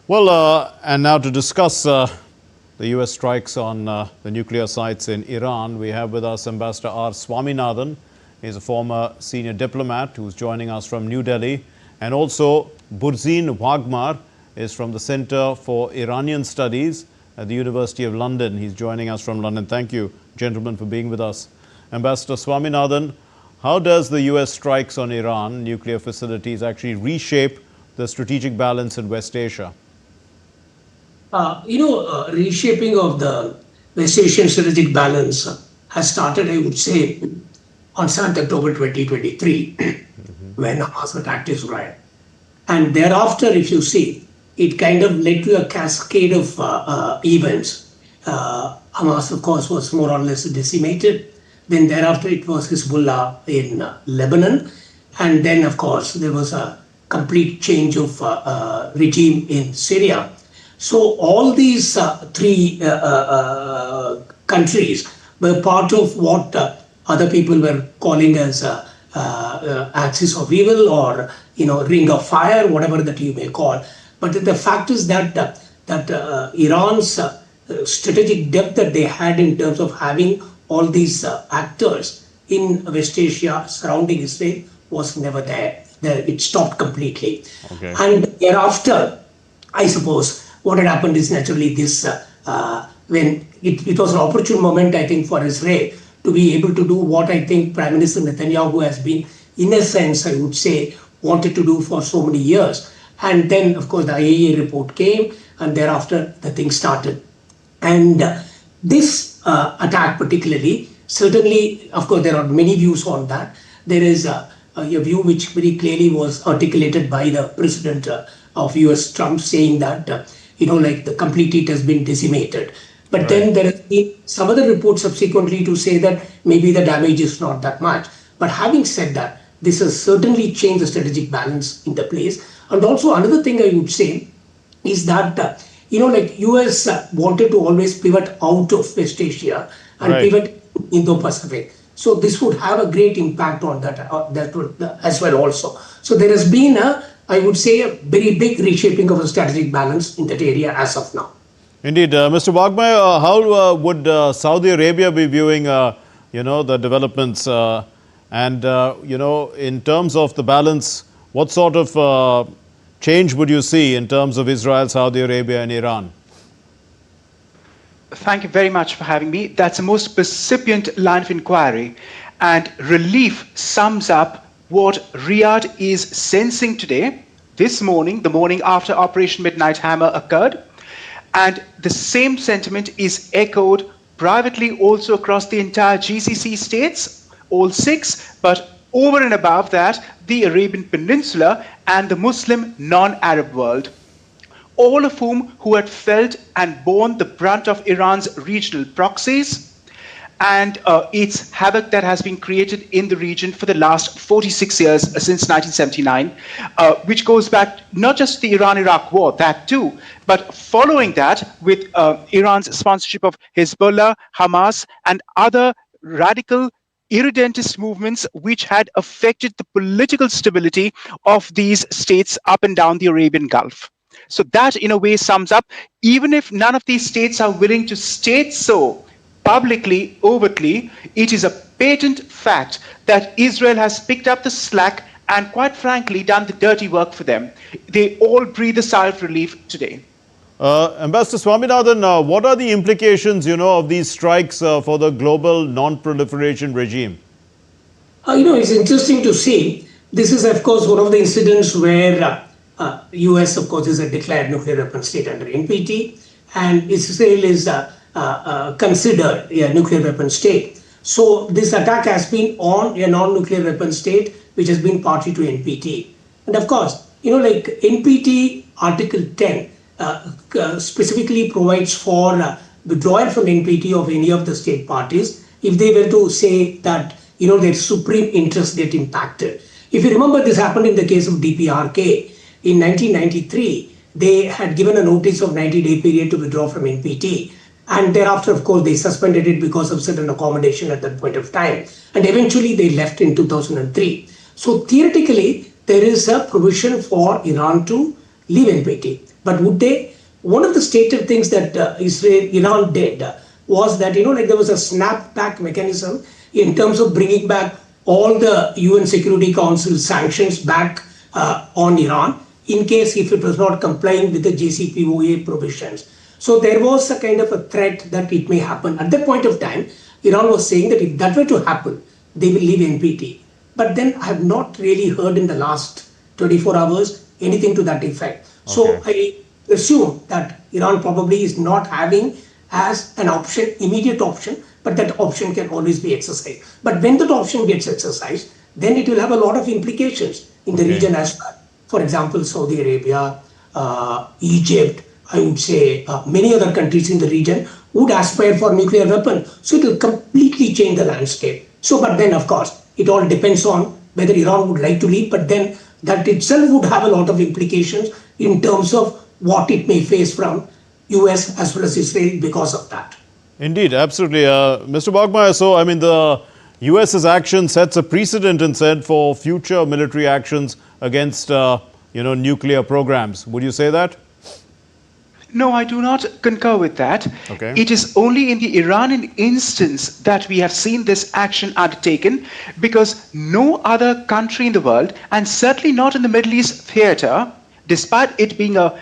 Well, and now to discuss the U.S. strikes on the nuclear sites in Iran, we have with us Ambassador R. Swaminathan. He's a former senior diplomat who's joining us from New Delhi. And also Burzin Wagmar is from the Center for Iranian Studies at the University of London. He's joining us from London. Thank you, gentlemen, for being with us. Ambassador Swaminathan, how does the U.S. strikes on Iran nuclear facilities actually reshape the strategic balance in West Asia? Reshaping of the West Asian strategic balance has started, I would say, on 7th October 2023, when Hamas attacked Israel. And thereafter, if you see, it kind of led to a cascade of events. Hamas, of course, was more or less decimated. Then thereafter, it was Hezbollah in Lebanon. And then, of course, there was a complete change of regime in Syria. So all these three countries were part of what other people were calling as axis of evil or ring of fire, whatever that you may call. But the fact is that Iran's strategic depth that they had in terms of having all these actors in West Asia surrounding Israel was never there. It stopped completely. Okay. And thereafter, I suppose, what had happened is naturally this, when it was an opportune moment, I think, for Israel to be able to do what I think Prime Minister Netanyahu has been, in a sense, I would say, wanted to do for so many years. And then, of course, the IAEA report came, and thereafter the thing started. And this attack particularly, certainly, of course, there are many views on that. There is a view which very clearly was articulated by the President of US, Trump, saying that, the complete it has been decimated. But right. Then there has been some other reports subsequently to say that maybe the damage is not that much. But having said that, this has certainly changed the strategic balance in the place. And also another thing I would say is that, US wanted to always pivot out of West Asia and right. Pivot Indo-Pacific. So this would have a great impact on that as well also. So there has been I would say, a very big reshaping of the strategic balance in that area as of now. Indeed. Mr. Wagmar, how would Saudi Arabia be viewing, the developments? In terms of the balance, what sort of change would you see in terms of Israel, Saudi Arabia and Iran? Thank you very much for having me. That's a most recipient line of inquiry. And relief sums up what Riyadh is sensing today, this morning, the morning after Operation Midnight Hammer occurred. And the same sentiment is echoed privately also across the entire GCC states, all 6, but over and above that, the Arabian Peninsula and the Muslim non-Arab world, all of who had felt and borne the brunt of Iran's regional proxies and its havoc that has been created in the region for the last 46 years since 1979, which goes back not just to the Iran-Iraq war, that too, but following that with Iran's sponsorship of Hezbollah, Hamas, and other radical irredentist movements which had affected the political stability of these states up and down the Arabian Gulf. So that, in a way, sums up, even if none of these states are willing to state so publicly, overtly, it is a patent fact that Israel has picked up the slack and, quite frankly, done the dirty work for them. They all breathe a sigh of relief today. Ambassador Swaminathan, what are the implications, of these strikes for the global non-proliferation regime? It's interesting to see. This is, of course, one of the incidents where US, of course, is a declared nuclear weapon state under NPT, and Israel is considered a nuclear weapon state. So this attack has been on a non-nuclear weapon state, which has been party to NPT. And of course, NPT Article 10 specifically provides for withdrawal from NPT of any of the state parties if they were to say that, their supreme interests get impacted. If you remember, this happened in the case of DPRK. In 1993, they had given a notice of 90-day period to withdraw from NPT. And thereafter, of course, they suspended it because of certain accommodation at that point of time. And eventually, they left in 2003. So theoretically, there is a provision for Iran to leave NPT. But would they? One of the stated things that Iran did was that, like there was a snapback mechanism in terms of bringing back all the UN Security Council sanctions back on Iran in case if it was not complying with the JCPOA provisions. So there was a kind of a threat that it may happen. At that point of time, Iran was saying that if that were to happen, they will leave NPT. But then I have not really heard in the last 24 hours anything to that effect. Okay. So I assume that Iran probably is not having as an option, immediate option, but that option can always be exercised. But when that option gets exercised, then it will have a lot of implications in the region as well. For example, Saudi Arabia, Egypt, I would say many other countries in the region would aspire for nuclear weapon. So it will completely change the landscape. So, but then of course, it all depends on whether Iran would like to leave, but then that itself would have a lot of implications in terms of what it may face from US as well as Israel because of that. Indeed, absolutely. Mr. Bogmeier, so I mean the US's action sets a precedent and said for future military actions against nuclear programs. Would you say that? No, I do not concur with that. Okay. It is only in the Iranian instance that we have seen this action undertaken, because no other country in the world, and certainly not in the Middle East theater, despite it being a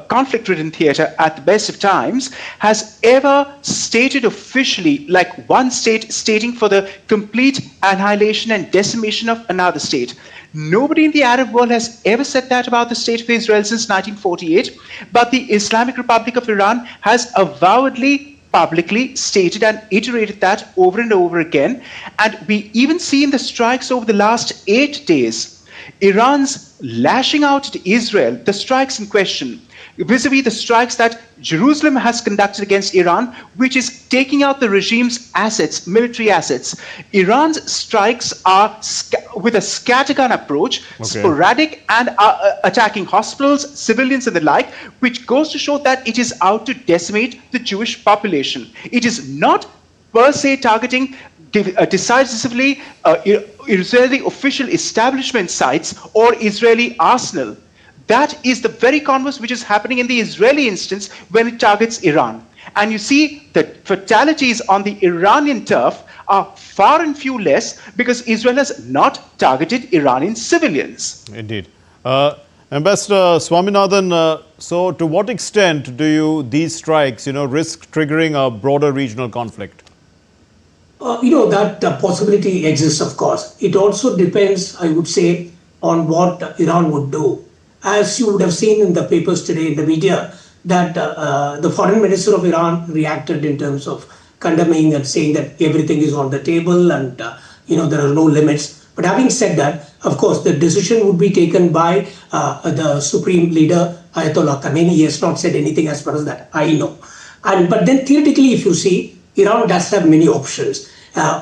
conflict-ridden theater at the best of times, has ever stated officially, like one state stating for the complete annihilation and decimation of another state. Nobody in the Arab world has ever said that about the state of Israel since 1948, but the Islamic Republic of Iran has avowedly, publicly stated and iterated that over and over again. And we even see in the strikes over the last 8 days, Iran's lashing out at Israel, the strikes in question, vis-a-vis the strikes that Jerusalem has conducted against Iran, which is taking out the regime's assets, military assets. Iran's strikes are with a scattergun approach, sporadic, and attacking hospitals, civilians, and the like, which goes to show that it is out to decimate the Jewish population. It is not per se targeting decisively Israeli official establishment sites or Israeli arsenal. That is the very converse which is happening in the Israeli instance when it targets Iran. And you see that fatalities on the Iranian turf are far and few less because Israel has not targeted Iranian civilians. Indeed. Ambassador Swaminathan, so to what extent do these strikes, risk triggering a broader regional conflict? That possibility exists, of course. It also depends, I would say, on what Iran would do. As you would have seen in the papers today in the media, that the foreign minister of Iran reacted in terms of condemning and saying that everything is on the table and, there are no limits. But having said that, of course, the decision would be taken by the supreme leader, Ayatollah Khamenei. He has not said anything as far as that I know. But then theoretically, if you see, Iran does have many options.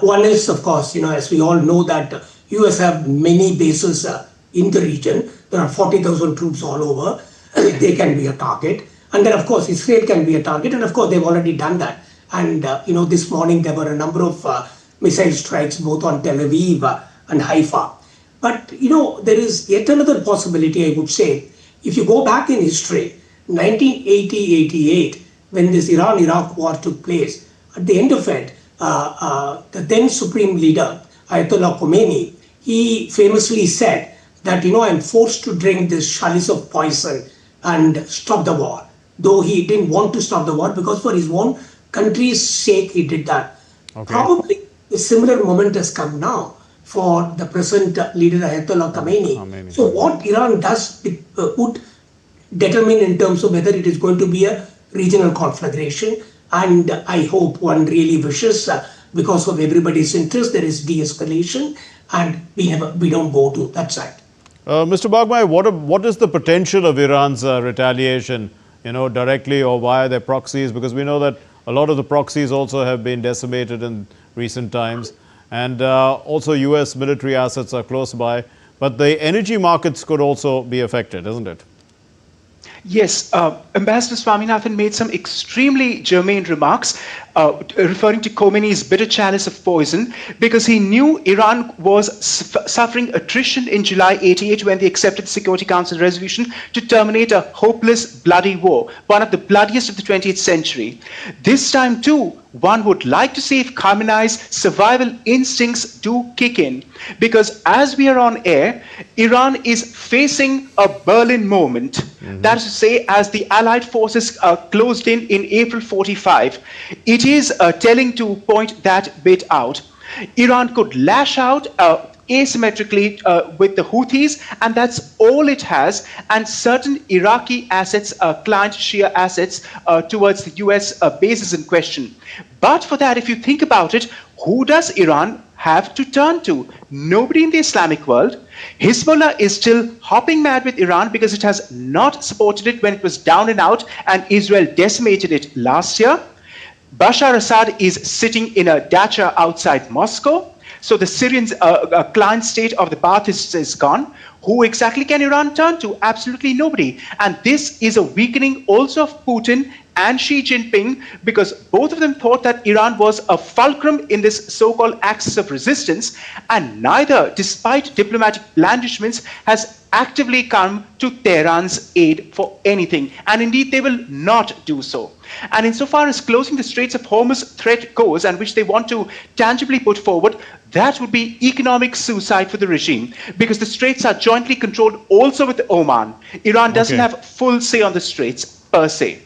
One is, of course, as we all know that US have many bases in the region. There are 40,000 troops all over. They can be a target. And then, of course, Israel can be a target. And, of course, they've already done that. And, this morning there were a number of missile strikes both on Tel Aviv and Haifa. But, there is yet another possibility, I would say. If you go back in history, 1980-88, when this Iran-Iraq war took place, at the end of it, the then supreme leader, Ayatollah Khomeini, he famously said that, I'm forced to drink this chalice of poison and stop the war. Though he didn't want to stop the war because for his own country's sake, he did that. Okay. Probably a similar moment has come now for the present leader, Ayatollah Khamenei. So what Iran does would determine in terms of whether it is going to be a regional conflagration. And I hope one really wishes, because of everybody's interest, there is de-escalation and we don't go to that side. Mr. Bogmeier, what is the potential of Iran's retaliation, directly or via their proxies? Because we know that a lot of the proxies also have been decimated in recent times. And also US military assets are close by. But the energy markets could also be affected, isn't it? Yes, Ambassador Swaminathan made some extremely germane remarks. referring to Khomeini's bitter chalice of poison, because he knew Iran was suffering attrition in July 88 when they accepted the Security Council resolution to terminate a hopeless, bloody war, one of the bloodiest of the 20th century. This time too, one would like to see if Khamenei's survival instincts do kick in, because as we are on air, Iran is facing a Berlin moment. That is to say, as the Allied forces closed in April 45, it is telling to point that bit out. Iran could lash out asymmetrically with the Houthis, and that's all it has, and certain Iraqi assets, client Shia assets towards the US bases in question. But for that, if you think about it, who does Iran have to turn to? Nobody in the Islamic world. Hezbollah is still hopping mad with Iran because it has not supported it when it was down and out and Israel decimated it last year. Bashar Assad is sitting in a dacha outside Moscow. So the Syrian client state of the Baathists is gone. Who exactly can Iran turn to? Absolutely nobody. And this is a weakening also of Putin and Xi Jinping, because both of them thought that Iran was a fulcrum in this so-called axis of resistance, and neither, despite diplomatic blandishments, has actively come to Tehran's aid for anything. And indeed, they will not do so. And insofar as closing the Straits of Hormuz threat goes, and which they want to tangibly put forward, that would be economic suicide for the regime, because the Straits are jointly controlled also with Oman. Iran doesn't have full say on the Straits per se.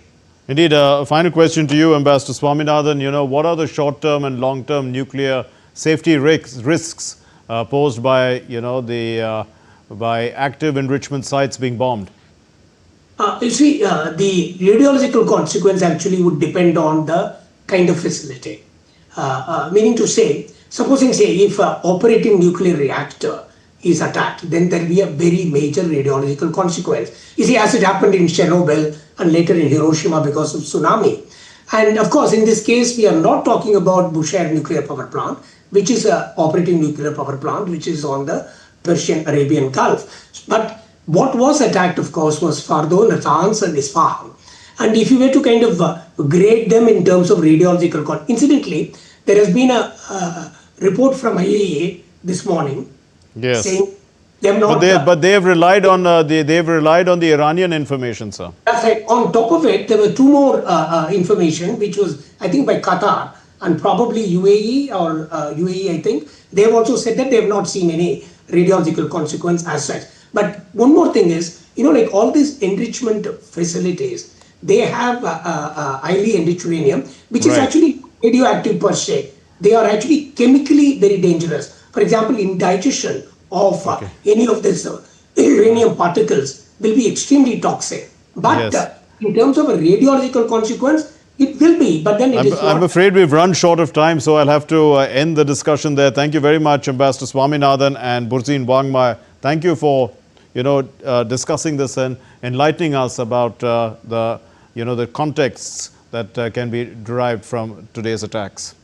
Indeed, a final question to you, Ambassador Swaminathan. You know, what are the short-term and long-term nuclear safety risks posed by, you know, by active enrichment sites being bombed? You see, the radiological consequence actually would depend on the kind of facility. Meaning to say, supposing, say, if an operating nuclear reactor is attacked, then there will be a very major radiological consequence. You see, as it happened in Chernobyl and later in Hiroshima because of tsunami. And of course, in this case, we are not talking about Bushehr nuclear power plant, which is an operating nuclear power plant, which is on the Persian Arabian Gulf. But what was attacked, of course, was Fardo, Natanz, and Isfahan. And if you were to kind of grade them in terms of radiological incidentally, there has been a report from IAEA this morning saying they have not. But they have relied on the Iranian information, sir. That's right. On top of it, there were two more information, which was, I think, by Qatar and probably UAE or UAE, I think. They have also said that they have not seen any radiological consequence as such. But one more thing is, you know, like all these enrichment facilities, they have highly enriched uranium, which is actually radioactive per se. They are actually chemically very dangerous. For example, indigestion of any of these uranium particles will be extremely toxic. But in terms of a radiological consequence, it will be, but then it is not. I'm afraid we've run short of time, so I'll have to end the discussion there. Thank you very much, Ambassador Swaminathan and Burzin Wangmai. Thank you for, you know, discussing this and enlightening us about the contexts that can be derived from today's attacks.